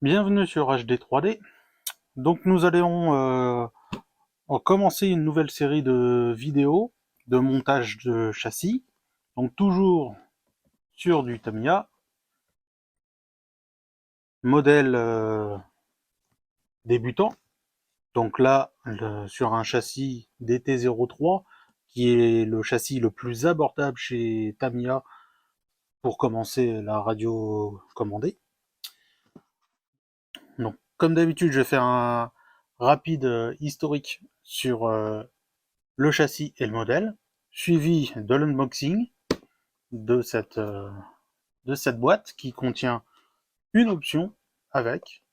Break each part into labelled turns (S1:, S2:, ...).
S1: Bienvenue sur HD 3D. Donc nous allons commencer une nouvelle série de vidéos de montage de châssis. Donc toujours sur du Tamiya, modèle débutant. Donc là, sur un châssis DT03, qui est le châssis le plus abordable chez Tamiya pour commencer la radio commandée. Donc comme d'habitude, je vais faire un rapide historique sur le châssis et le modèle, suivi de l'unboxing de cette boîte qui contient une option avec.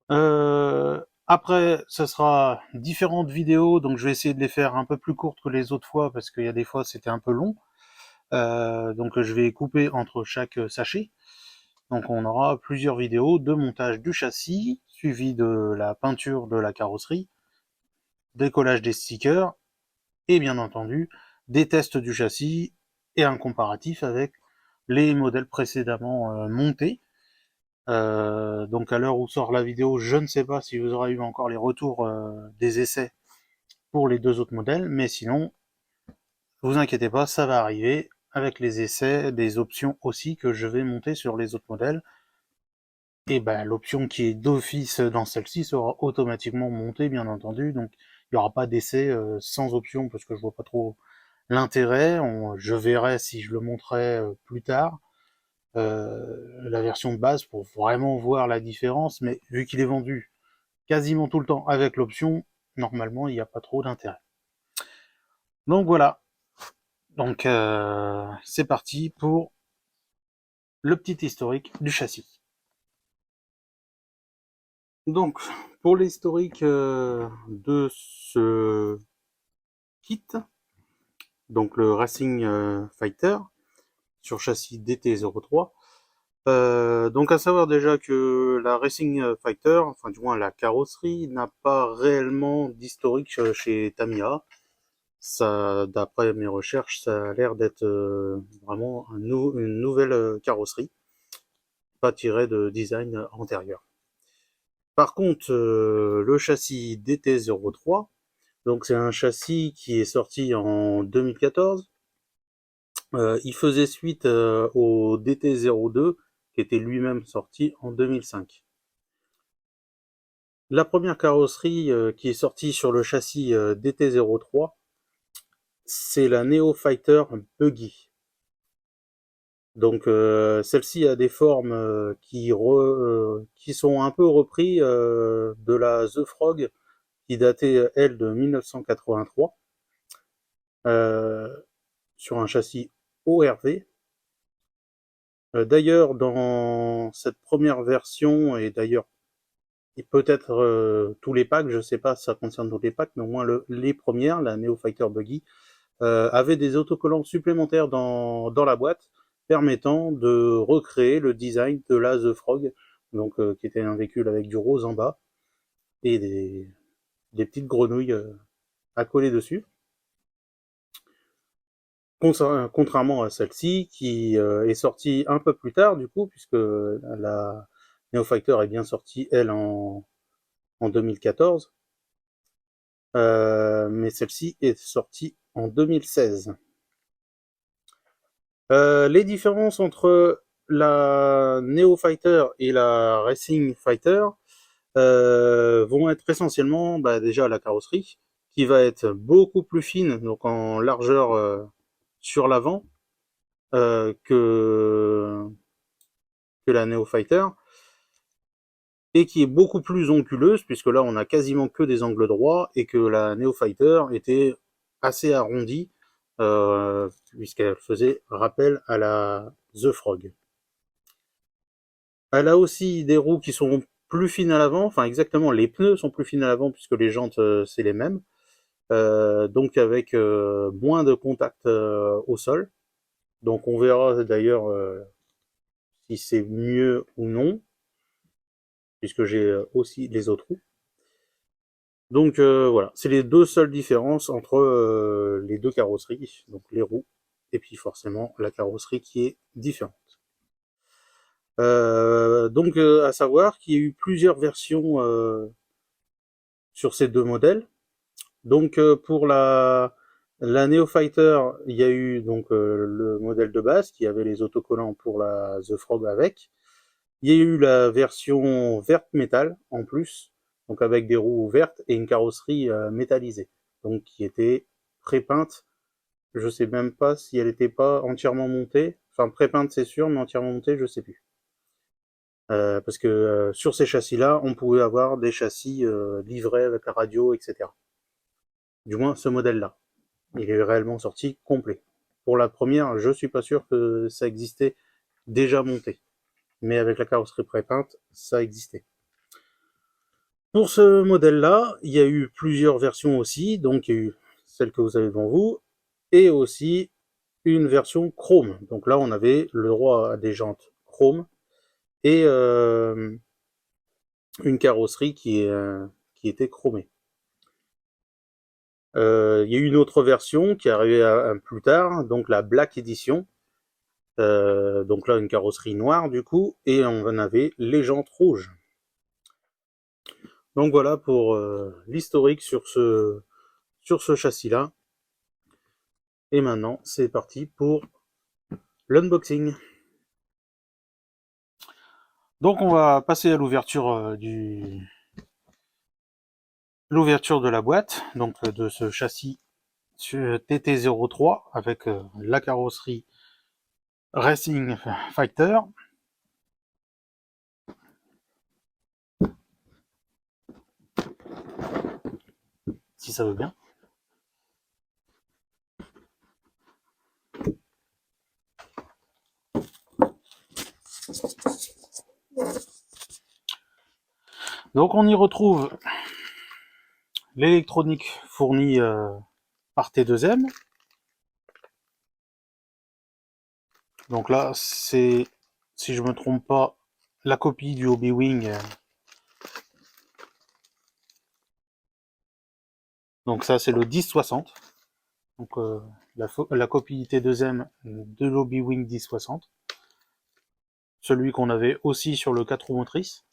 S1: Après, ce sera différentes vidéos, donc je vais essayer de les faire un peu plus courtes que les autres fois parce qu'il y a des fois c'était un peu long. Donc je vais couper entre chaque sachet. Donc on aura plusieurs vidéos de montage du châssis, suivi de la peinture de la carrosserie, décollage des stickers et bien entendu des tests du châssis et un comparatif avec les modèles précédemment montés. Donc à l'heure où sort la vidéo, je ne sais pas si vous aurez eu encore les retours des essais pour les deux autres modèles, mais sinon, vous inquiétez pas, ça va arriver avec les essais, des options aussi que je vais monter sur les autres modèles. Et ben l'option qui est d'office dans celle-ci sera automatiquement montée, bien entendu, donc il n'y aura pas d'essai sans option parce que je vois pas trop l'intérêt. Je verrai si je le montrerai plus tard, la version de base pour vraiment voir la différence, mais vu qu'il est vendu quasiment tout le temps avec l'option, normalement il n'y a pas trop d'intérêt. Donc voilà, donc c'est parti pour le petit historique du châssis. Donc pour l'historique de ce kit, donc le Racing Fighter sur châssis DT03. Donc à savoir déjà que la Racing Fighter, enfin du moins la carrosserie, n'a pas réellement d'historique chez Tamiya. Ça, d'après mes recherches, ça a l'air d'être vraiment une nouvelle carrosserie, pas tirée de design antérieur. Par contre, le châssis DT03, donc c'est un châssis qui est sorti en 2014. Il faisait suite au DT02, qui était lui-même sorti en 2005. La première carrosserie qui est sortie sur le châssis DT03, c'est la Neo Fighter Buggy. Donc celle-ci a des formes qui sont un peu repris de la The Frog, qui datait, elle, de 1983, euh, sur un châssis ORV. D'ailleurs, dans cette première version, et d'ailleurs, et peut-être tous les packs, je sais pas si ça concerne tous les packs, mais au moins les premières, la Neo Fighter Buggy, avait des autocollants supplémentaires dans la boîte, permettant de recréer le design de la The Frog, donc qui était un véhicule avec du rose en bas et des petites grenouilles à coller dessus. Contrairement à celle-ci, qui est sortie un peu plus tard, du coup, puisque la Neo Fighter est bien sortie, elle, en 2014, mais celle-ci est sortie en 2016. Les différences entre la Neo Fighter et la Racing Fighter vont être essentiellement déjà la carrosserie, qui va être beaucoup plus fine, donc en largeur sur l'avant, que la Neo Fighter, et qui est beaucoup plus onculeuse, puisque là on a quasiment que des angles droits, et que la Neo Fighter était assez arrondie, puisqu'elle faisait rappel à la The Frog. Elle a aussi des roues qui sont plus fines à l'avant, enfin exactement, les pneus sont plus fines à l'avant puisque les jantes c'est les mêmes, donc avec moins de contact au sol. Donc on verra d'ailleurs si c'est mieux ou non, puisque j'ai aussi les autres roues. Donc voilà, c'est les deux seules différences entre les deux carrosseries, donc les roues, et puis forcément la carrosserie qui est différente. Donc à savoir qu'il y a eu plusieurs versions sur ces deux modèles. Donc pour la Neo Fighter, il y a eu donc le modèle de base qui avait les autocollants pour la The Frog avec. Il y a eu la version verte métal en plus, donc avec des roues vertes et une carrosserie métallisée, donc qui était pré-peinte. Je sais même pas si elle n'était pas entièrement montée. Enfin pré-peinte c'est sûr, mais entièrement montée je sais plus. Parce que sur ces châssis-là, on pouvait avoir des châssis livrés avec la radio, etc. Du moins ce modèle-là. Il est réellement sorti complet. Pour la première, je suis pas sûr que ça existait déjà monté. Mais avec la carrosserie pré-peinte, ça existait. Pour ce modèle-là, il y a eu plusieurs versions aussi. Donc il y a eu celle que vous avez devant vous, et aussi une version chrome. Donc là, on avait le droit à des jantes chrome et une carrosserie qui était chromée. Il y a eu une autre version qui est arrivée plus tard, donc la Black Edition. Donc là, une carrosserie noire du coup, et on en avait les jantes rouges. Donc voilà pour l'historique sur ce châssis-là. Et maintenant, c'est parti pour l'unboxing. Donc on va passer à l'ouverture l'ouverture de la boîte, donc de ce châssis TT03 avec la carrosserie Racing Fighter. Si ça veut bien. Donc on y retrouve l'électronique fournie par T2M. Donc là, c'est, si je me trompe pas, la copie du Hobby-Wing. Donc ça, c'est le 1060. Donc la copie T2M de l'Hobby-Wing 1060. Celui qu'on avait aussi sur le 4 roues motrices.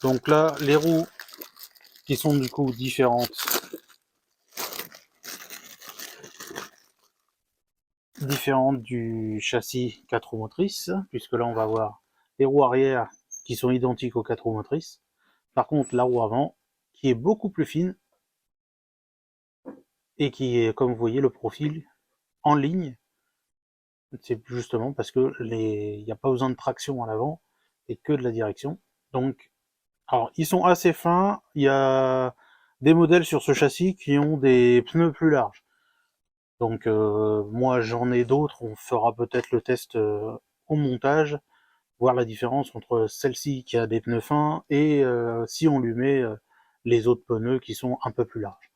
S1: Donc là, les roues qui sont du coup différentes du châssis 4 roues motrices, puisque là on va avoir les roues arrière qui sont identiques aux 4 roues motrices. Par contre, la roue avant, qui est beaucoup plus fine, et qui est, comme vous voyez, le profil en ligne. C'est justement parce que il n'y a pas besoin de traction à l'avant, et que de la direction. Donc, alors, ils sont assez fins. Il y a des modèles sur ce châssis qui ont des pneus plus larges. Donc moi j'en ai d'autres, on fera peut-être le test au montage, voir la différence entre celle-ci qui a des pneus fins et si on lui met les autres pneus qui sont un peu plus larges.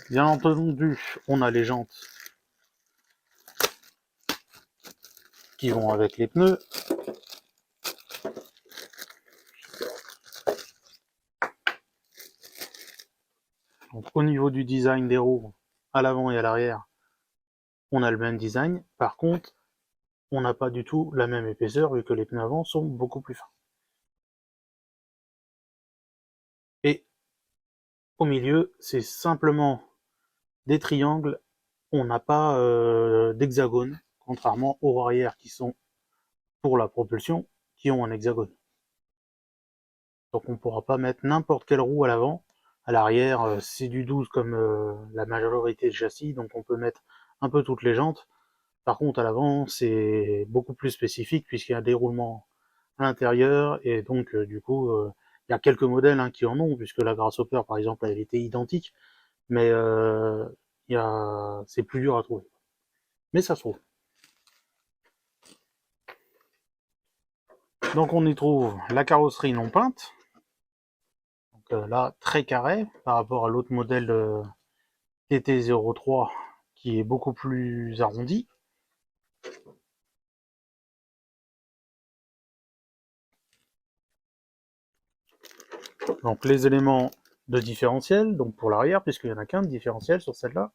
S1: Bien entendu, on a les jantes qui vont avec les pneus. Donc au niveau du design des roues, à l'avant et à l'arrière, on a le même design. Par contre, on n'a pas du tout la même épaisseur vu que les pneus avant sont beaucoup plus fins. Et au milieu, c'est simplement des triangles, on n'a pas d'hexagone, contrairement aux roues arrière qui sont pour la propulsion, qui ont un hexagone. Donc on ne pourra pas mettre n'importe quelle roue à l'avant. À l'arrière, c'est du 12 comme la majorité de châssis, donc on peut mettre un peu toutes les jantes. Par contre, à l'avant, c'est beaucoup plus spécifique puisqu'il y a un déroulement à l'intérieur, et donc du coup, il y a quelques modèles qui en ont, puisque la Grasshopper, par exemple, elle était identique, mais c'est plus dur à trouver. Mais ça se trouve. Donc on y trouve la carrosserie non peinte, donc là très carré par rapport à l'autre modèle TT03 qui est beaucoup plus arrondi. Donc les éléments de différentiel, donc pour l'arrière, puisqu'il n'y en a qu'un de différentiel sur celle-là.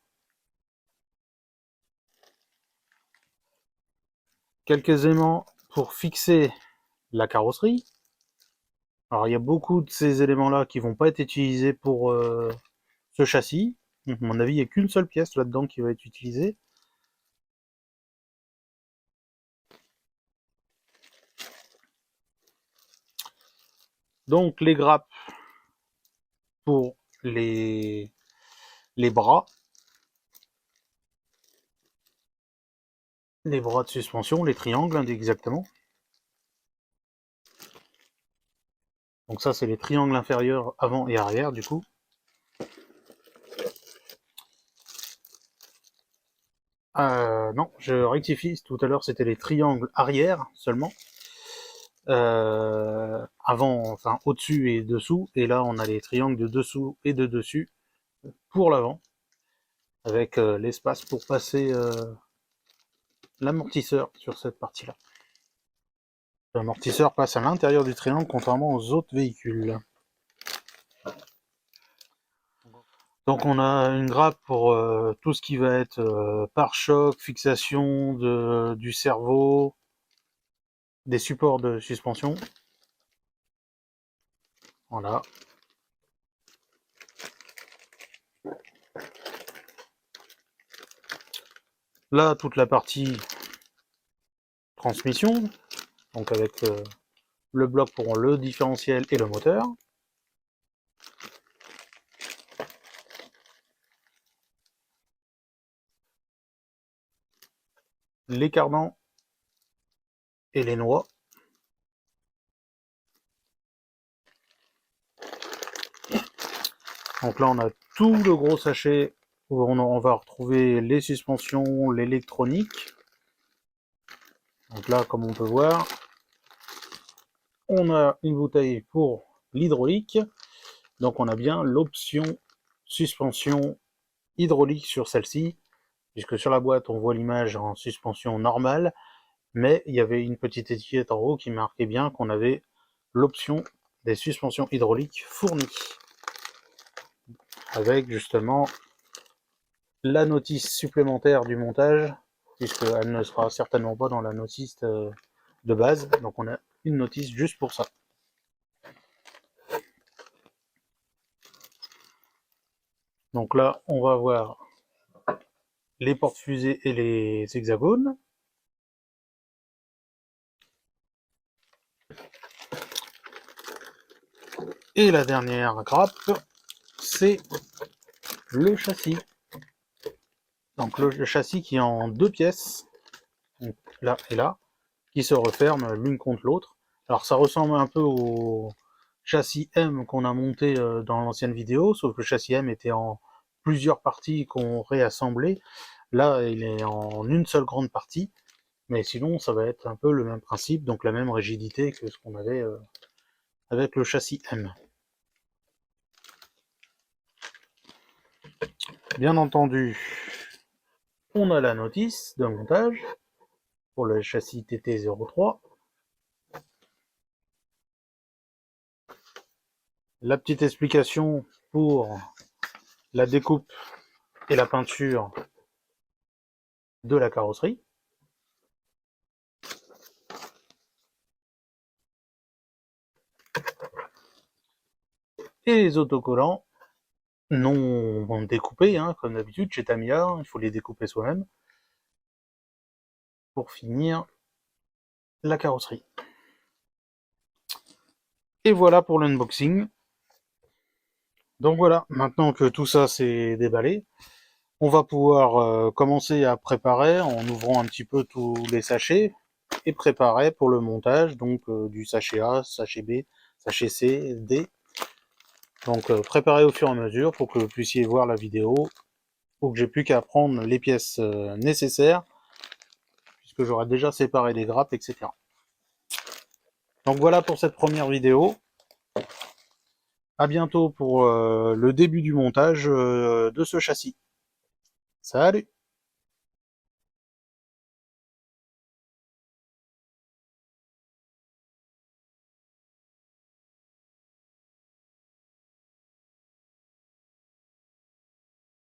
S1: Quelques éléments pour fixer la carrosserie. Alors il y a beaucoup de ces éléments-là qui vont pas être utilisés pour ce châssis. Donc, à mon avis, il n'y a qu'une seule pièce là-dedans qui va être utilisée. Donc les grappes pour les bras. Les bras de suspension, les triangles exactement. Donc ça c'est les triangles inférieurs avant et arrière du coup. Non, je rectifie, tout à l'heure c'était les triangles arrière seulement. Avant, enfin au-dessus et dessous, et là on a les triangles de dessous et de dessus pour l'avant, avec l'espace pour passer l'amortisseur sur cette partie-là. L'amortisseur passe à l'intérieur du triangle, contrairement aux autres véhicules. Donc on a une grappe pour tout ce qui va être pare-choc, fixation du cerveau, des supports de suspension. Voilà. Là, toute la partie transmission, donc avec le bloc pour le différentiel et le moteur. Les cardans et les noix. Donc là, on a tout le gros sachet où on va retrouver les suspensions, l'électronique. Donc là, comme on peut voir, on a une bouteille pour l'hydraulique. Donc on a bien l'option suspension hydraulique sur celle-ci, puisque sur la boîte, on voit l'image en suspension normale, mais il y avait une petite étiquette en haut qui marquait bien qu'on avait l'option des suspensions hydrauliques fournies, avec justement la notice supplémentaire du montage, puisqu'elle ne sera certainement pas dans la notice de base, donc on a une notice juste pour ça. Donc là, on va voir les portes-fusées et les hexagones. Et la dernière grappe, c'est le châssis. Donc le châssis qui est en deux pièces, donc là et là, qui se referment l'une contre l'autre. Alors ça ressemble un peu au châssis M qu'on a monté dans l'ancienne vidéo, sauf que le châssis M était en plusieurs parties qu'on réassemblait. Là, il est en une seule grande partie, mais sinon ça va être un peu le même principe, donc la même rigidité que ce qu'on avait avec le châssis M. Bien entendu, on a la notice de montage pour le châssis TT03. La petite explication pour la découpe et la peinture de la carrosserie. Et les autocollants non découpés, hein, comme d'habitude chez Tamiya, il faut les découper soi-même pour finir la carrosserie. Et voilà pour l'unboxing. Donc voilà, maintenant que tout ça s'est déballé, on va pouvoir commencer à préparer en ouvrant un petit peu tous les sachets et préparer pour le montage donc du sachet A, sachet B, sachet C, D. Donc préparer au fur et à mesure pour que vous puissiez voir la vidéo, ou que j'ai plus qu'à prendre les pièces nécessaires, puisque j'aurai déjà séparé les grappes, etc. Donc voilà pour cette première vidéo. À bientôt pour le début du montage de ce châssis. Salut!